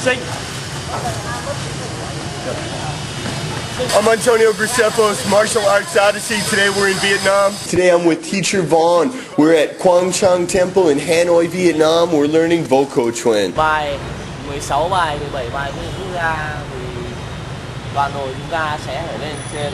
I'm Antonio Graceffo's Martial Arts Odyssey. Today we're in Vietnam. Today I'm with Teacher Vong. We're at Quan Thanh Temple in Hanoi, Vietnam. We're learning Vo Co Truyen. Bài 16 bài, 17 bài rút ra thì đoạn rồi chúng ta sẽ phải lên trên.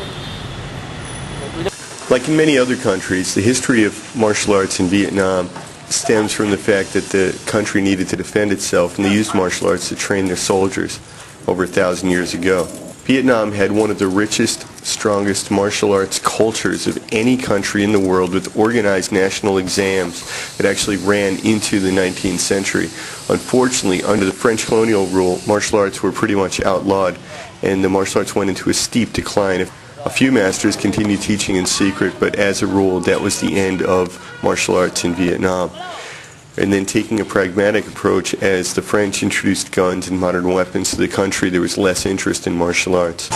Like in many other countries, the history of martial arts in Vietnam stems from the fact that the country needed to defend itself, and they used martial arts to train their soldiers over 1,000 years ago. Vietnam had one of the richest, strongest martial arts cultures of any country in the world, with organized national exams that actually ran into the 19th century. Unfortunately, under the French colonial rule, martial arts were pretty much outlawed, and the martial arts went into a steep decline. A few masters continued teaching in secret, but as a rule, that was the end of martial arts in Vietnam. And then taking a pragmatic approach, as the French introduced guns and modern weapons to the country, there was less interest in martial arts.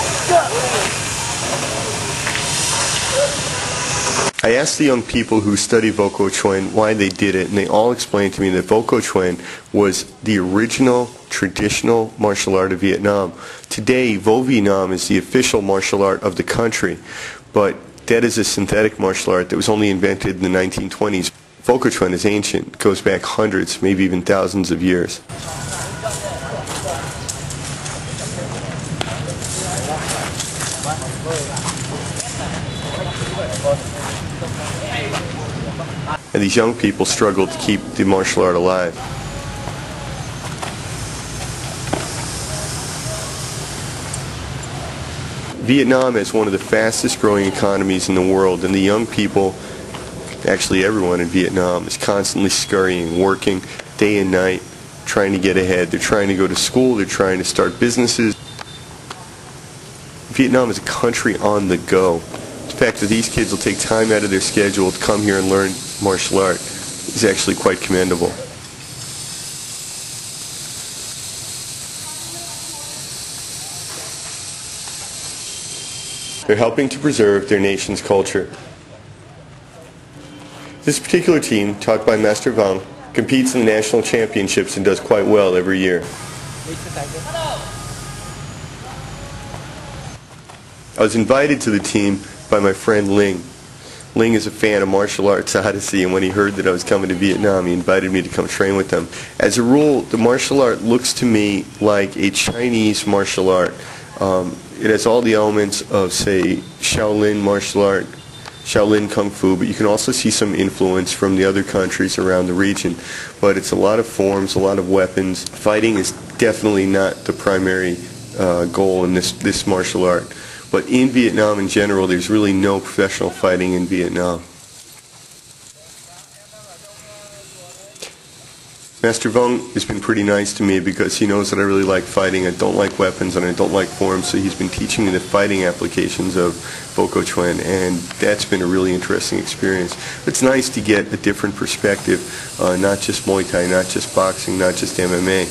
I asked the young people who study Vo Co Truyen why they did it, and they all explained to me that Vo Co Truyen was the original traditional martial art of Vietnam. Today, Vo Vietnam is the official martial art of the country, but that is a synthetic martial art that was only invented in the 1920s. Vo Co Truyen is ancient. It goes back hundreds, maybe even thousands of years. And these young people struggle to keep the martial art alive. Vietnam is one of the fastest growing economies in the world, and the young people, actually everyone in Vietnam, is constantly scurrying, working day and night, trying to get ahead. They're trying to go to school, they're trying to start businesses. Vietnam is a country on the go. The fact that these kids will take time out of their schedule to come here and learn martial art is actually quite commendable. They're helping to preserve their nation's culture. This particular team, taught by Master Vong, competes in the national championships and does quite well every year. I was invited to the team by my friend Linh. Linh is a fan of martial arts Odyssey, and when he heard that I was coming to Vietnam, he invited me to come train with them. As a rule, the martial art looks to me like a Chinese martial art. It has all the elements of, say, Shaolin martial art, Shaolin Kung Fu, but you can also see some influence from the other countries around the region. But it's a lot of forms, a lot of weapons. Fighting is definitely not the primary goal in this martial art. But in Vietnam in general, there's really no professional fighting in Vietnam. Master Vong has been pretty nice to me because he knows that I really like fighting. I don't like weapons and I don't like forms, so he's been teaching me the fighting applications of Vo Co Truyen, and that's been a really interesting experience. It's nice to get a different perspective, not just Muay Thai, not just boxing, not just MMA.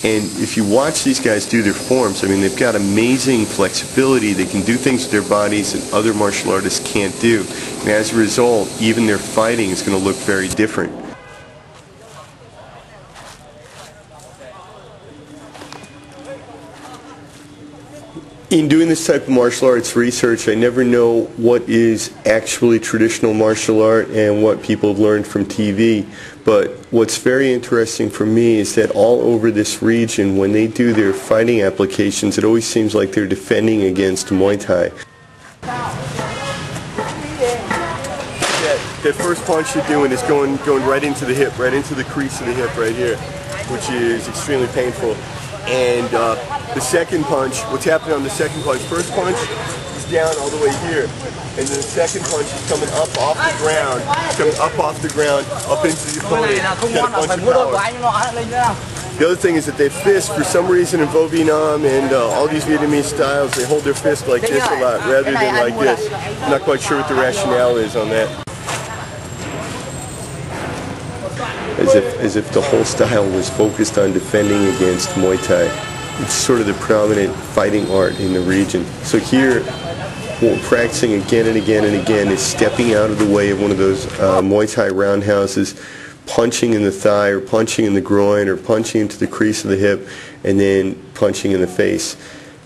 And if you watch these guys do their forms, I mean, they've got amazing flexibility. They can do things with their bodies that other martial artists can't do. And as a result, even their fighting is going to look very different. In doing this type of martial arts research, I never know what is actually traditional martial art and what people have learned from TV. But what's very interesting for me is that all over this region, when they do their fighting applications, it always seems like they're defending against Muay Thai. That first punch you're doing is going right into the hip, right into the crease of the hip right here, which is extremely painful. And the second punch, what's happening on the second punch, first punch is down all the way here. And then the second punch is coming up off the ground, up into the opponent, get a bunch of power. The other thing is that they fist, for some reason in Vo Vietnam and all these Vietnamese styles, they hold their fist like this a lot rather than like this. I'm not quite sure what the rationale is on that. As if the whole style was focused on defending against Muay Thai. It's sort of the prominent fighting art in the region. So here, what we're practicing again and again and again is stepping out of the way of one of those Muay Thai roundhouses, punching in the thigh or punching in the groin or punching into the crease of the hip and then punching in the face.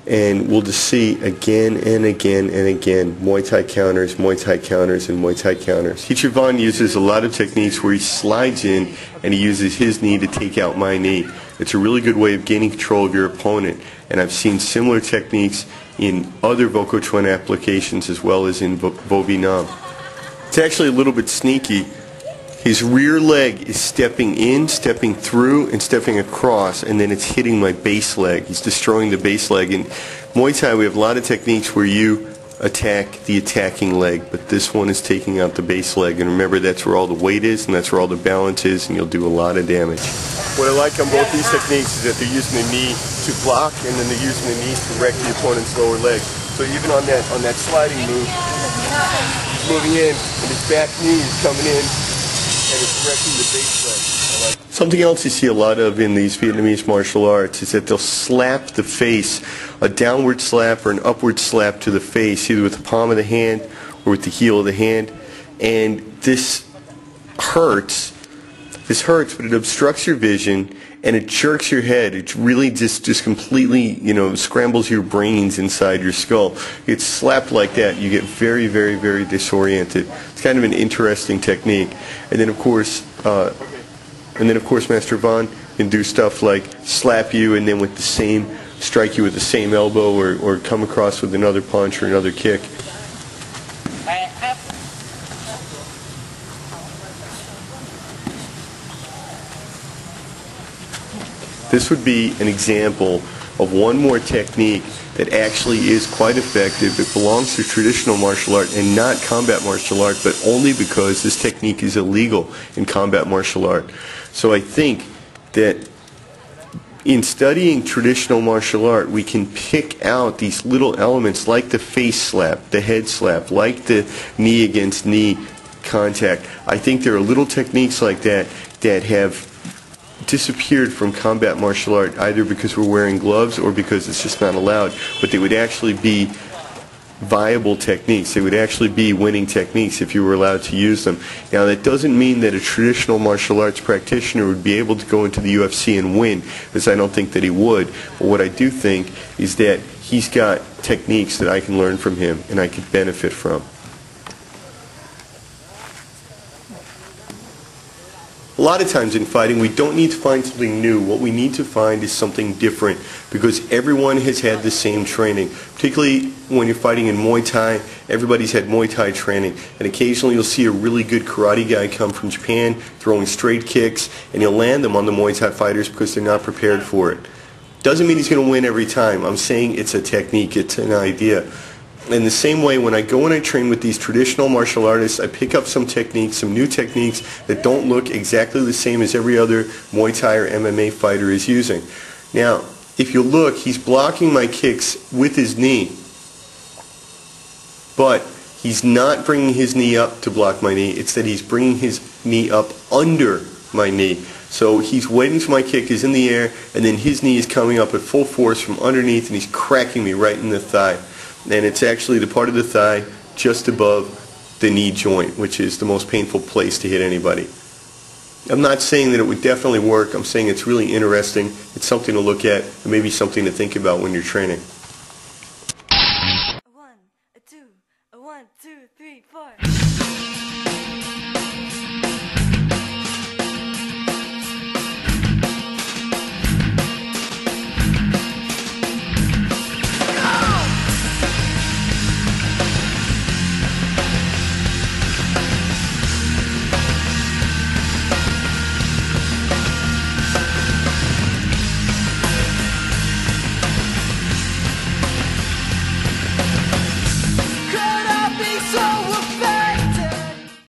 And we'll just see again and again and again Muay Thai counters, Muay Thai counters, and Muay Thai counters. Teacher Vaughn uses a lot of techniques where he slides in and he uses his knee to take out my knee. It's a really good way of gaining control of your opponent, and I've seen similar techniques in other Vo Co Truyen applications as well as in Vo Vietnam. It's actually a little bit sneaky. His rear leg is stepping in, stepping through, and stepping across, and then it's hitting my base leg. He's destroying the base leg. In Muay Thai, we have a lot of techniques where you attack the attacking leg, but this one is taking out the base leg. And remember, that's where all the weight is, and that's where all the balance is, and you'll do a lot of damage. What I like on both these techniques is that they're using the knee to block, and then they're using the knee to wreck the opponent's lower leg. So even on that sliding move, he's moving in, and his back knee is coming in, and it's wrecking the base leg. Something else you see a lot of in these Vietnamese martial arts is that they'll slap the face, a downward slap or an upward slap to the face, either with the palm of the hand or with the heel of the hand. And this hurts. This hurts, but it obstructs your vision and it jerks your head. It really just completely, scrambles your brains inside your skull. It's slapped like that. You get very, very, very disoriented. It's kind of an interesting technique. And then, of course, Master Vong can do stuff like slap you and then with the same, strike you with the same elbow or come across with another punch or another kick. This would be an example of one more technique that actually is quite effective. It belongs to traditional martial art and not combat martial art, but only because this technique is illegal in combat martial art. So I think that in studying traditional martial art, we can pick out these little elements like the face slap, the head slap, like the knee against knee contact. I think there are little techniques like that that have disappeared from combat martial art, either because we're wearing gloves or because it's just not allowed, but they would actually be viable techniques. They would actually be winning techniques if you were allowed to use them. Now, that doesn't mean that a traditional martial arts practitioner would be able to go into the UFC and win, because I don't think that he would. But what I do think is that he's got techniques that I can learn from him and I could benefit from. A lot of times in fighting, we don't need to find something new. What we need to find is something different, because everyone has had the same training. Particularly when you're fighting in Muay Thai, everybody's had Muay Thai training. And occasionally you'll see a really good karate guy come from Japan throwing straight kicks, and he'll land them on the Muay Thai fighters because they're not prepared for it. Doesn't mean he's going to win every time. I'm saying it's a technique, it's an idea. In the same way, when I go and I train with these traditional martial artists, I pick up some techniques, some new techniques that don't look exactly the same as every other Muay Thai or MMA fighter is using. Now, if you look, he's blocking my kicks with his knee, but he's not bringing his knee up to block my knee. It's that he's bringing his knee up under my knee. So he's waiting till my kick is in the air, and then his knee is coming up at full force from underneath, and he's cracking me right in the thigh. And it's actually the part of the thigh just above the knee joint, which is the most painful place to hit anybody. I'm not saying that it would definitely work. I'm saying it's really interesting. It's something to look at, and maybe something to think about when you're training. 1, 2, 1, 2, 3, 4.